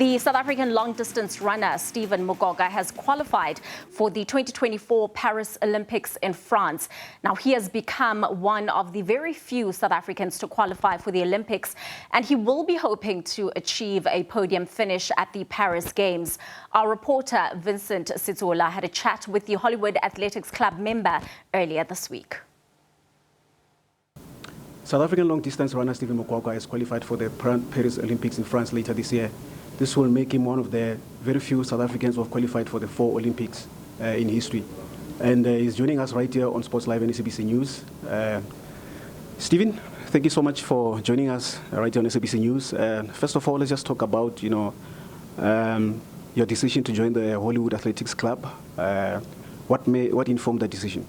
The South African long-distance runner Stephen Mokoka has qualified for the 2024 Paris Olympics in France. Now, he has become one of the very few South Africans to qualify for the Olympics, and he will be hoping to achieve a podium finish at the Paris Games. Our reporter Vincent Sitsola had a chat with the Hollywood Athletics Club member earlier this week. South African long-distance runner Stephen Mokoka has qualified for the Paris Olympics in France later this year. This will make him one of the very few South Africans who have qualified for the 4 Olympics in history. And he's joining us right here on Sports Live and SABC News. Stephen, thank you so much for joining us right here on SABC News. First of all, let's just talk about, your decision to join the Hollywood Athletics Club. What informed that decision?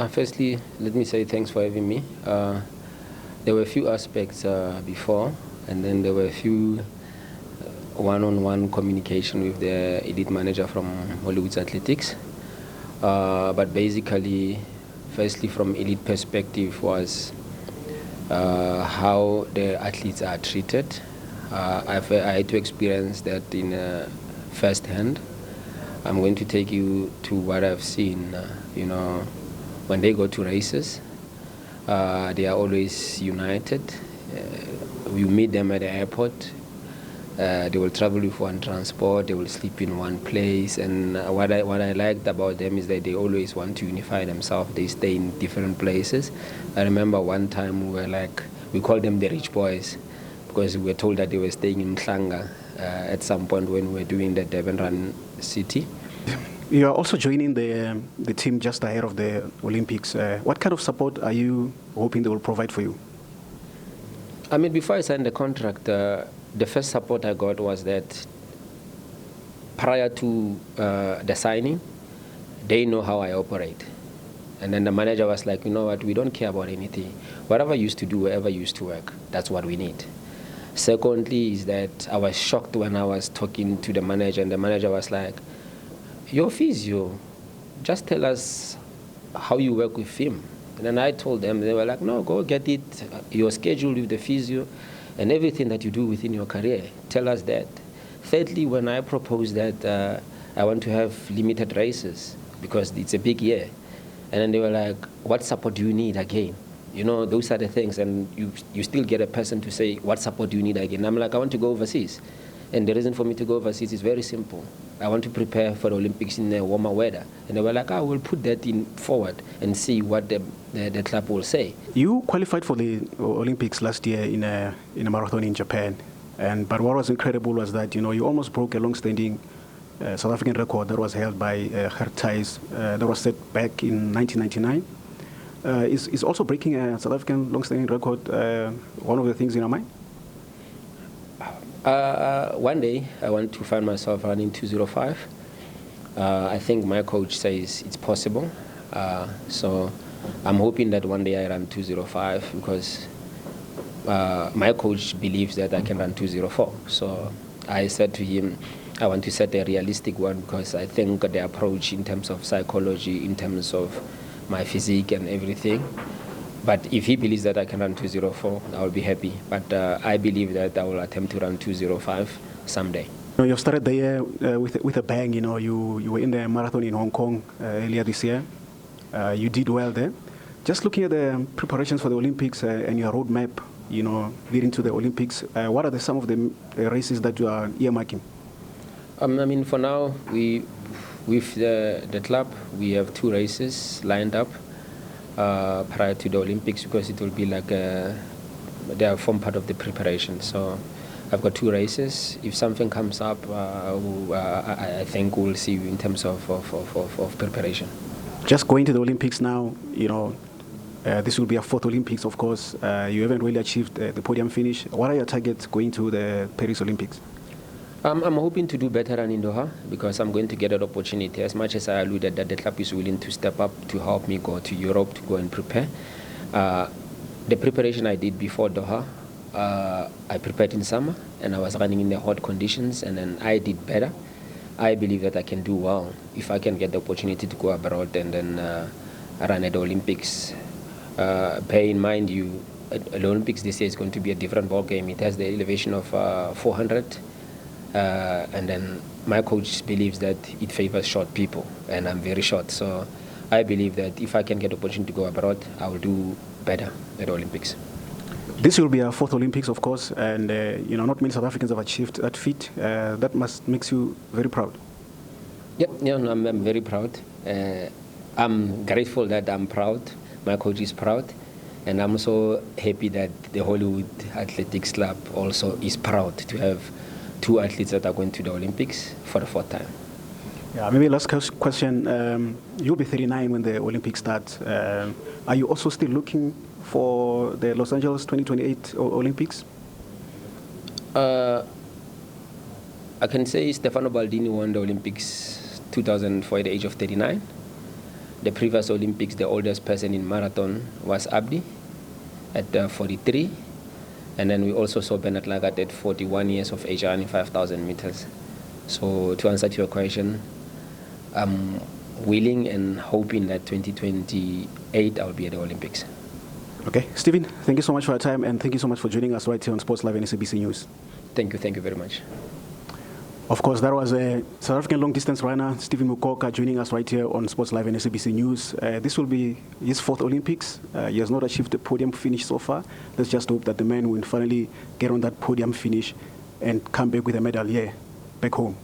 Firstly, let me say thanks for having me. There were a few aspects before, and then there were a few one-on-one communication with the elite manager from Hollywood Athletics. But basically, firstly, from elite perspective was how the athletes are treated. I had to experience that in first-hand. I'm going to take you to what I've seen. When they go to races, they are always united. You meet them at the airport. They will travel with one transport. They will sleep in one place. And what I liked about them is that they always want to unify themselves. They stay in different places. I remember one time we called them the rich boys because we were told that they were staying in Mhlanga at some point when we were doing the Durban Run City. You are also joining the team just ahead of the Olympics. What kind of support are you hoping they will provide for you? I mean, before I signed the contract, the first support I got was that prior to the signing, they know how I operate. And then the manager was like, you know what, we don't care about anything. Whatever you used to do, wherever you used to work, that's what we need. Secondly is that I was shocked when I was talking to the manager, and the manager was like, your physio, just tell us how you work with him. And then I told them, they were like, no, go get it, your schedule with the physio, and everything that you do within your career, tell us that. Thirdly, when I proposed that I want to have limited races, because it's a big year, and then they were like, what support do you need again? Those are the things, and you still get a person to say, what support do you need again? I'm like, I want to go overseas. And the reason for me to go overseas is very simple. I want to prepare for the Olympics in the warmer weather. And they were like, we'll put that in forward and see what the club will say. You qualified for the Olympics last year in a marathon in Japan. But what was incredible was that, you almost broke a long-standing South African record that was held by Gert Thijs, that was set back in 1999. Is also breaking a South African long-standing record one of the things in your mind? One day, I want to find myself running 2:05. I think my coach says it's possible. So I'm hoping that one day I run 2:05 because my coach believes that I can run 2:04. So I said to him, I want to set a realistic one because I think the approach in terms of psychology, in terms of my physique and everything. But if he believes that I can run 2:04, I will be happy. But I believe that I will attempt to run 2:05 someday. You started the year with a bang. You were in the marathon in Hong Kong earlier this year. You did well there. Just looking at the preparations for the Olympics and your roadmap, leading to the Olympics, what are some of the races that you are earmarking? I mean, for now, with the club, we have 2 races lined up. Prior to the Olympics, because it will be like they form part of the preparation. So I've got 2 races. If something comes up, I think we'll see in terms of preparation. Just going to the Olympics now, this will be a 4th Olympics, of course. You haven't really achieved the podium finish. What are your targets going to the Paris Olympics? I'm hoping to do better than in Doha because I'm going to get an opportunity. As much as I alluded that the club is willing to step up to help me go to Europe to go and prepare. The preparation I did before Doha, I prepared in summer and I was running in the hot conditions and then I did better. I believe that I can do well if I can get the opportunity to go abroad and then run at the Olympics. Bear in mind, the Olympics this year is going to be a different ball game. It has the elevation of 400 And then my coach believes that it favors short people, and I'm very short. So I believe that if I can get the opportunity to go abroad, I will do better at the Olympics. This will be our fourth Olympics, of course, and not many South Africans have achieved that feat. That must makes you very proud. Yeah, no, I'm very proud. I'm grateful that I'm proud. My coach is proud, and I'm so happy that the Hollywood Athletics Club also is proud to have two athletes that are going to the Olympics for the fourth time. Yeah, maybe last question. You'll be 39 when the Olympics start. Are you also still looking for the Los Angeles 2028 Olympics? I can say Stefano Baldini won the Olympics 2004 at the age of 39. The previous Olympics, the oldest person in marathon was Abdi at 43. And then we also saw Bernard Lagat at 41 years of age running 5,000 meters. So to answer to your question, I'm willing and hoping that 2028 I'll be at the Olympics. Okay, Stephen, thank you so much for your time, and thank you so much for joining us right here on Sports Live and SABC News. Thank you very much. Of course, that was a South African long-distance runner, Stephen Mokoka, joining us right here on Sports Live and SABC News. This will be his fourth Olympics. He has not achieved the podium finish so far. Let's just hope that the man will finally get on that podium finish and come back with a medal here, back home.